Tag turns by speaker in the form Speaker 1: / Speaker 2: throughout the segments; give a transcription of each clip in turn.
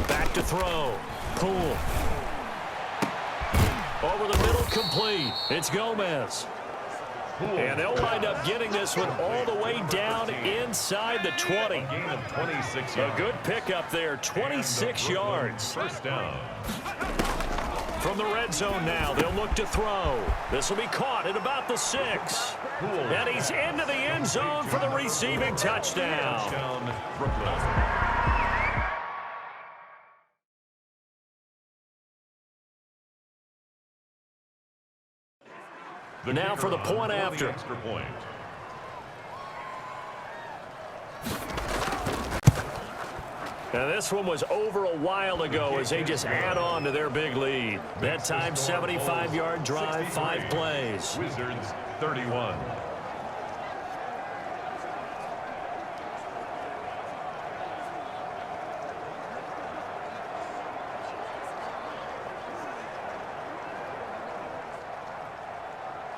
Speaker 1: Back to throw. Poole. Over the middle, complete. It's Gomez. And they'll wind up getting this one all the way down inside the 20. A good pickup there, 26 yards.
Speaker 2: First down.
Speaker 1: From the red zone now, they'll look to throw. This will be caught at about the 6. And he's into the end zone for the receiving touchdown. Now for the point after.
Speaker 2: Extra point.
Speaker 1: And this one was over a while ago as they just add on to their big lead. That time, 75-yard drive, 5 plays.
Speaker 2: Wizards, 31.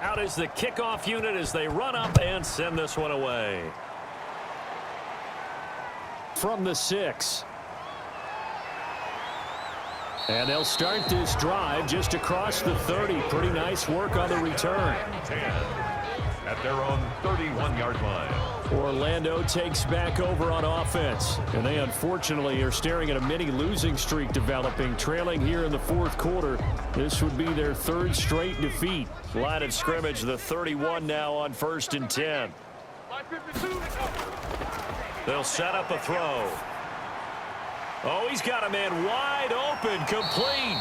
Speaker 1: Out is the kickoff unit as they run up and send this one away. From the 6. And they'll start this drive just across the 30. Pretty nice work on the return.
Speaker 2: 10 at their own 31-yard line.
Speaker 1: Orlando takes back over on offense. And they unfortunately are staring at a mini losing streak developing, trailing here in the 4th quarter. This would be their 3rd straight defeat. Line of scrimmage, the 31 now on 1st and 10. They'll set up a throw. Oh, he's got a man wide open, complete.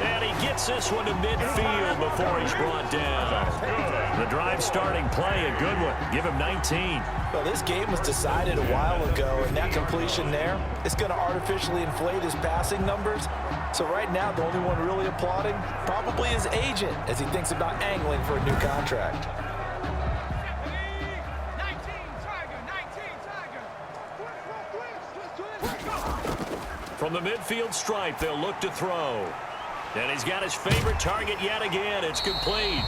Speaker 1: And he gets this one to midfield before he's brought down. The drive starting play, a good one. Give him 19.
Speaker 3: Well, this game was decided a while ago, and that completion there is going to artificially inflate his passing numbers. So right now, the only one really applauding probably his agent as he thinks about angling for a new contract.
Speaker 1: From the midfield stripe, they'll look to throw. And he's got his favorite target yet again. It's complete.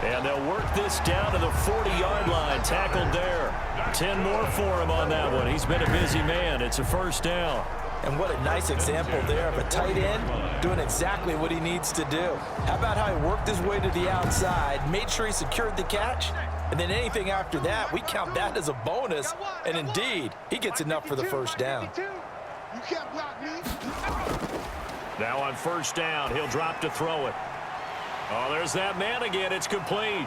Speaker 1: And they'll work this down to the 40-yard line. Tackled there. 10 more for him on that one. He's been a busy man. It's a first down.
Speaker 3: And what a nice example there of a tight end doing exactly what he needs to do. How about how he worked his way to the outside, made sure he secured the catch, and then anything after that, we count that as a bonus. And indeed, he gets enough for the first down.
Speaker 4: You can't block me.
Speaker 1: Now on first down, he'll drop to throw it. Oh, there's that man again. It's complete.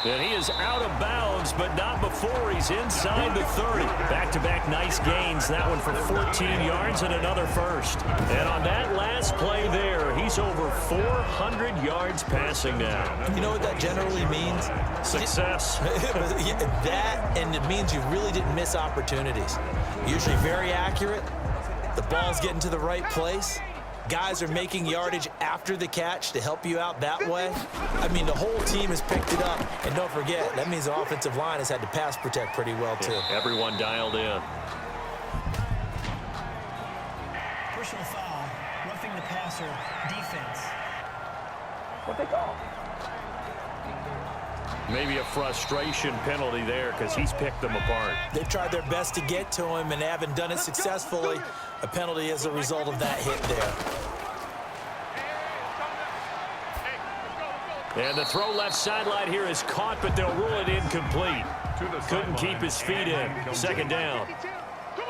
Speaker 1: And he is out of bounds, but not before he's inside the 30. Back-to-back nice gains. That one for 14 yards and another first. And on that last play there, he's over 400 yards passing now.
Speaker 3: You know what that generally means?
Speaker 1: Success.
Speaker 3: That, and it means you really didn't miss opportunities. Usually very accurate. The ball's getting to the right place. Guys are making yardage after the catch to help you out that way. I mean, the whole team has picked it up. And don't forget, that means the offensive line has had to pass protect pretty well, too.
Speaker 1: Yeah, everyone dialed in.
Speaker 5: Personal foul, roughing the passer, defense.
Speaker 3: What they call?
Speaker 1: Maybe a frustration penalty there because he's picked them apart.
Speaker 3: They've tried their best to get to him and haven't done it successfully. A penalty as a result of that hit there.
Speaker 1: And the throw left sideline here is caught, but they'll rule it incomplete. Couldn't keep his feet in. Second down.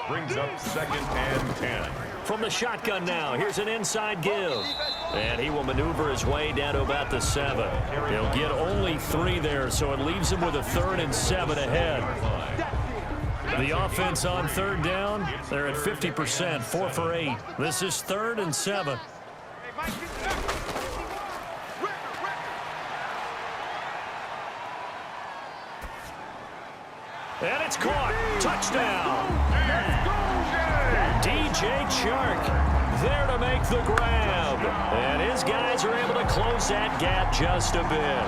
Speaker 2: Brings up 2nd and 10.
Speaker 1: From the shotgun now, here's an inside give. And he will maneuver his way down to about the 7. He'll get only 3 there, so it leaves him with a 3rd and 7 ahead. The offense on 3rd down, they're at 50%, 4 for 8. This is 3rd and 7. And it's caught. Touchdown. DJ Chark there to make the grab. And his guys are able to close that gap just a bit.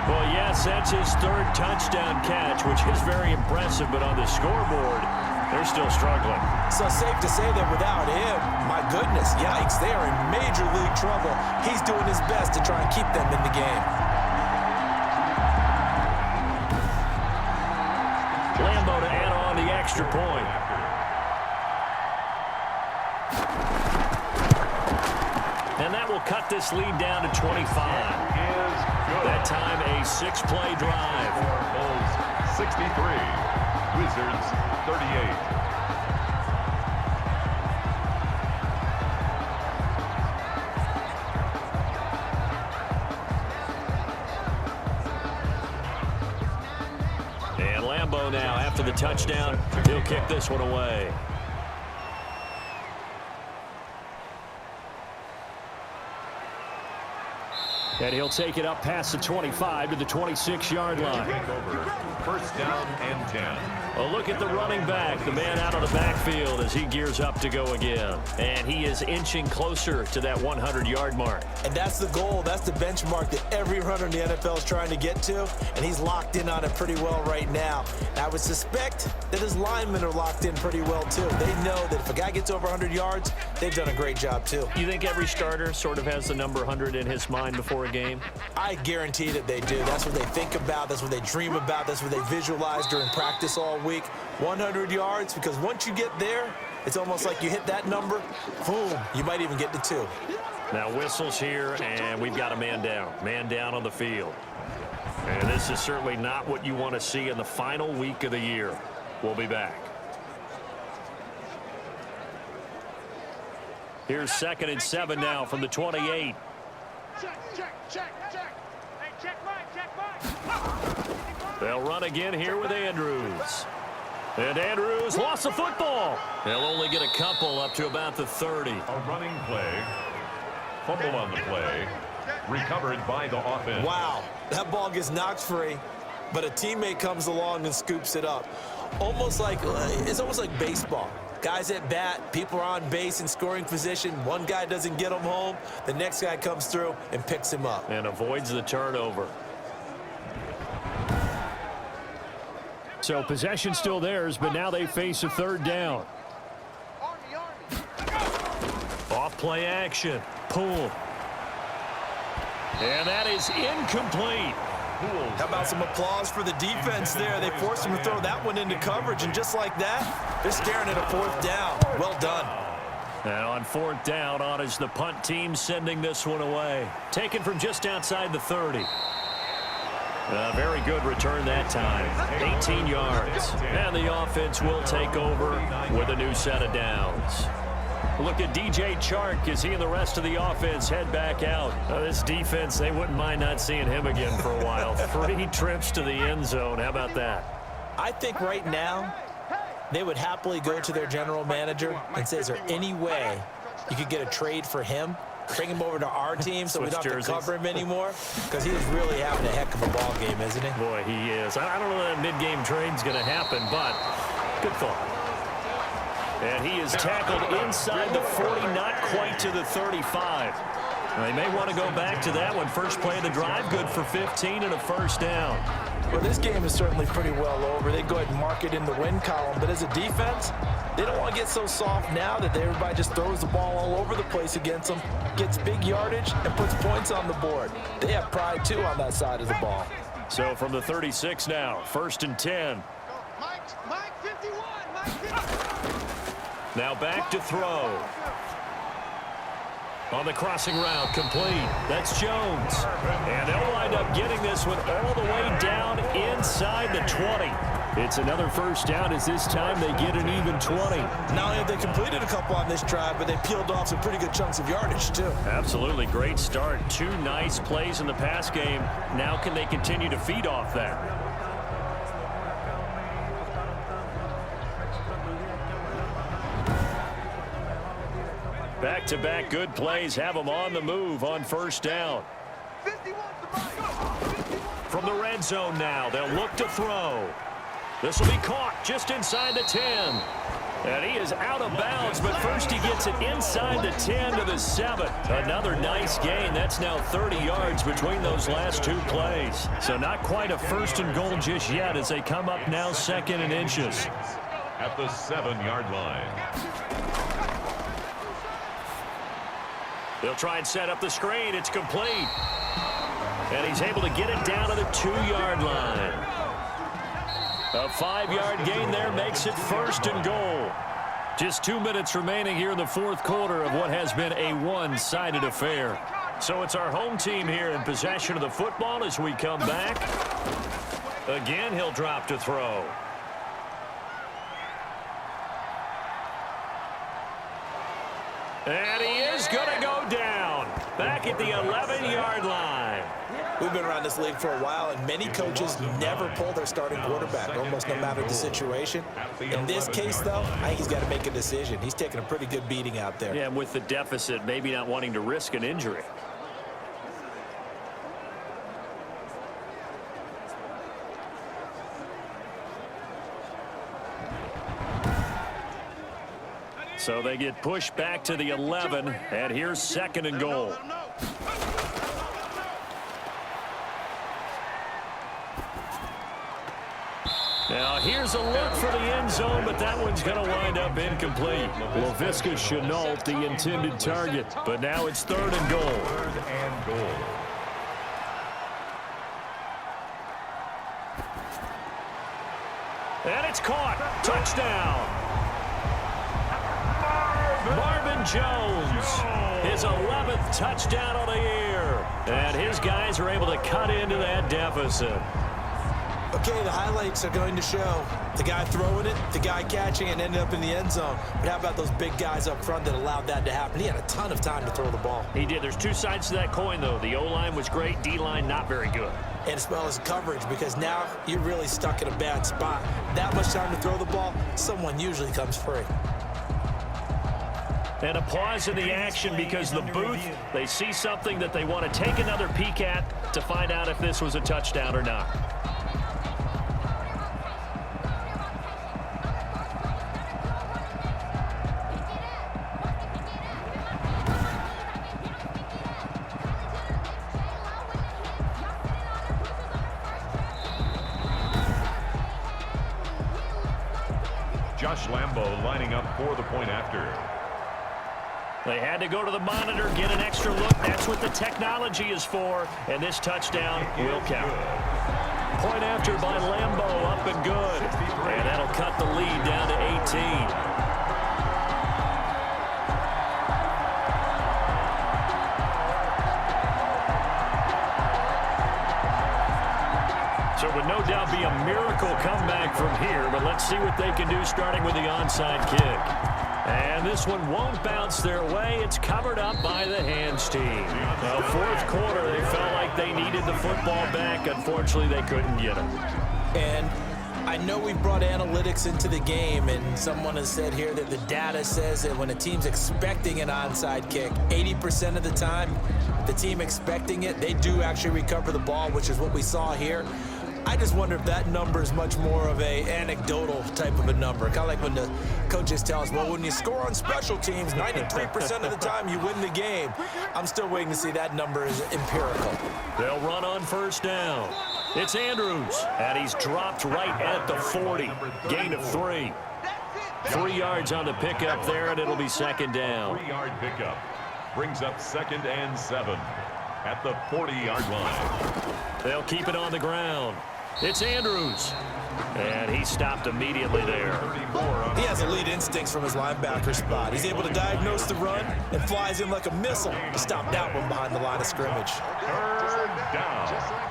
Speaker 1: Well, yes, that's his 3rd touchdown catch, which is very impressive. But on the scoreboard, they're still struggling.
Speaker 3: So safe to say that without him, my goodness, yikes, they are in major league trouble. He's doing his best to try and keep them in the game.
Speaker 1: Lambeau to add on the extra point. And that will cut this lead down to 25. That time a 6-play drive.
Speaker 2: Bulls 63, Wizards 38.
Speaker 1: And Lambeau now, after the touchdown, he'll kick this one away. And he'll take it up past the 25 to the 26-yard line.
Speaker 2: First down and 10.
Speaker 1: A look at the running back, the man out of the backfield as he gears up to go again. And he is inching closer to that 100-yard mark.
Speaker 3: And that's the goal. That's the benchmark that every runner in the NFL is trying to get to. And he's locked in on it pretty well right now. And I would suspect that his linemen are locked in pretty well, too. They know that if a guy gets over 100 yards, they've done a great job, too.
Speaker 1: You think every starter sort of has the number 100 in his mind before a game?
Speaker 3: I guarantee that they do. That's what they think about. That's what they dream about. That's what they visualize during practice all week. 100 yards, because once you get there, it's almost like you hit that number, boom, you might even get to 2.
Speaker 1: Now whistles here, and we've got a man down. Man down on the field. And this is certainly not what you want to see in the final week of the year. We'll be back. Here's 2nd and 7 now from the 28.
Speaker 4: Check. Hey, check mine.
Speaker 1: They'll run again here with Andrews. And Andrews lost the football. They'll only get a couple up to about the 30.
Speaker 2: A running play. Fumble on the play. Recovered by the offense.
Speaker 3: Wow, that ball gets knocked free, but a teammate comes along and scoops it up. It's almost like baseball. Guys at bat, people are on base in scoring position. One guy doesn't get him home. The next guy comes through and picks him up.
Speaker 1: And avoids the turnover. So possession still theirs, but now they face a 3rd down. Off play action. Pull. And that is incomplete.
Speaker 3: How about some applause for the defense there? They forced him to throw that one into coverage, and just like that, they're staring at a 4th down. Well done.
Speaker 1: And on 4th down, on is the punt team sending this one away. Taken from just outside the 30. A very good return that time. 18 yards. And the offense will take over with a new set of downs. Look at DJ Chark as he and the rest of the offense head back out. This defense, they wouldn't mind not seeing him again for a while. 3 trips to the end zone. How about that?
Speaker 3: I think right now they would happily go to their general manager and say, is there any way you could get a trade for him? Bring him over to our team so we don't have to cover him anymore? Because he is really having a heck of a ball game, isn't he?
Speaker 1: Boy, he is. I don't know that mid-game trade's going to happen, but good thought. And he is tackled inside the 40, not quite to the 35. They may want to go back to that one. First play of the drive, good for 15 and a 1st down.
Speaker 3: Well, this game is certainly pretty well over. They go ahead and mark it in the win column. But as a defense, they don't want to get so soft now that everybody just throws the ball all over the place against them, gets big yardage, and puts points on the board. They have pride, too, on that side of the ball.
Speaker 1: So from the 36 now, 1st and 10.
Speaker 4: Mike 51. Mike 51.
Speaker 1: Now back to throw. On the crossing route, complete. That's Jones. And they'll wind up getting this one all the way down inside the 20. It's another 1st down as this time they get an even 20.
Speaker 3: Not only have they completed a couple on this drive, but they peeled off some pretty good chunks of yardage, too.
Speaker 1: Absolutely. Great start. 2 nice plays in the pass game. Now can they continue to feed off that? Back-to-back good plays have them on the move on 1st down. From the red zone now, they'll look to throw. This will be caught just inside the 10. And he is out of bounds, but first he gets it inside the 10 to the 7. Another nice gain. That's now 30 yards between those last 2 plays. So not quite a 1st and goal just yet as they come up now 2nd and inches.
Speaker 2: At the 7-yard line.
Speaker 1: They'll try and set up the screen. It's complete. And he's able to get it down to the 2-yard line. A 5-yard gain there makes it 1st and goal. Just 2 minutes remaining here in the 4th quarter of what has been a one-sided affair. So it's our home team here in possession of the football as we come back. Again, he'll drop to throw. And he is going to go down. Back at the 11-yard line.
Speaker 3: We've been around this league for a while, and many coaches never pull their starting quarterback, almost no matter the situation. In this case, though, I think he's got to make a decision. He's taking a pretty good beating out there.
Speaker 1: Yeah, and with the deficit, maybe not wanting to risk an injury. So they get pushed back to the 11, and here's 2nd and goal. Now here's a look for the end zone, but that one's going to wind up incomplete. Laviska Shenault, the intended target, but now it's 3rd and goal.
Speaker 2: 3rd and goal.
Speaker 1: And it's caught. Touchdown. Marvin Jones, his 11th touchdown of the year. And his guys are able to cut into that deficit.
Speaker 3: Okay, the highlights are going to show the guy throwing it, the guy catching it, and ended up in the end zone. But how about those big guys up front that allowed that to happen? He had a ton of time to throw the ball.
Speaker 1: He did. There's 2 sides to that coin, though. The O-line was great. D-line not very good.
Speaker 3: And as well as coverage, because now you're really stuck in a bad spot. That much time to throw the ball, someone usually comes free.
Speaker 1: And a pause in the action because the booth, they see something that they want to take another peek at to find out if this was a touchdown or not.
Speaker 2: Josh Lambo lining up for the point after.
Speaker 1: They had to go to the monitor, get an extra look. That's what the technology is for, and this touchdown will count. Point after by Lambo, up and good. And that'll cut the lead down to 18. So it would no doubt be a miracle comeback from here, but let's see what they can do starting with the onside kick. And this one won't bounce their way. It's covered up by the hands team. Now, 4th quarter, they felt like they needed the football back. Unfortunately, they couldn't get it.
Speaker 3: And I know we brought analytics into the game, and someone has said here that the data says that when a team's expecting an onside kick, 80% of the time, the team expecting it, they do actually recover the ball, which is what we saw here. I just wonder if that number is much more of a anecdotal type of a number. Kind of like when the coaches tell us, well, when you score on special teams, 93% of the time you win the game. I'm still waiting to see that number is empirical.
Speaker 1: They'll run on 1st down. It's Andrews, and he's dropped right at the 40. Gain of 3. 3 yards on the pickup there, and it'll be 2nd down.
Speaker 2: 3-yard pickup brings up 2nd and 7 at the 40-yard line.
Speaker 1: They'll keep it on the ground. It's Andrews. And he stopped immediately there.
Speaker 3: He has elite instincts from his linebacker spot. He's able to diagnose the run and flies in like a missile to stop that one behind the line of scrimmage.
Speaker 2: 3rd down.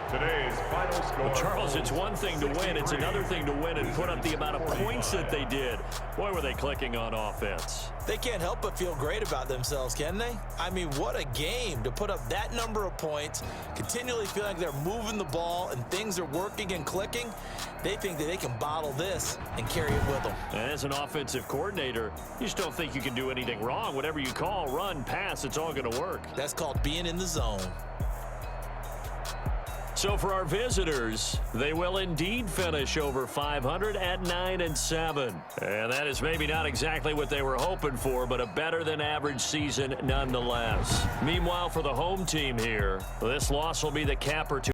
Speaker 2: Today's final score.
Speaker 1: Well, Charles, it's one thing to win. It's another thing to win and put up the amount of points that they did. Boy, were they clicking on offense.
Speaker 3: They can't help but feel great about themselves, can they? I mean, what a game to put up that number of points, continually feeling like they're moving the ball and things are working and clicking. They think that they can bottle this and carry it with them.
Speaker 1: And as an offensive coordinator, you just don't think you can do anything wrong. Whatever you call, run, pass, it's all going to work.
Speaker 3: That's called being in the zone.
Speaker 1: So for our visitors, they will indeed finish over 500 at 9-7. And that is maybe not exactly what they were hoping for, but a better than average season nonetheless. Meanwhile, for the home team here, this loss will be the capper to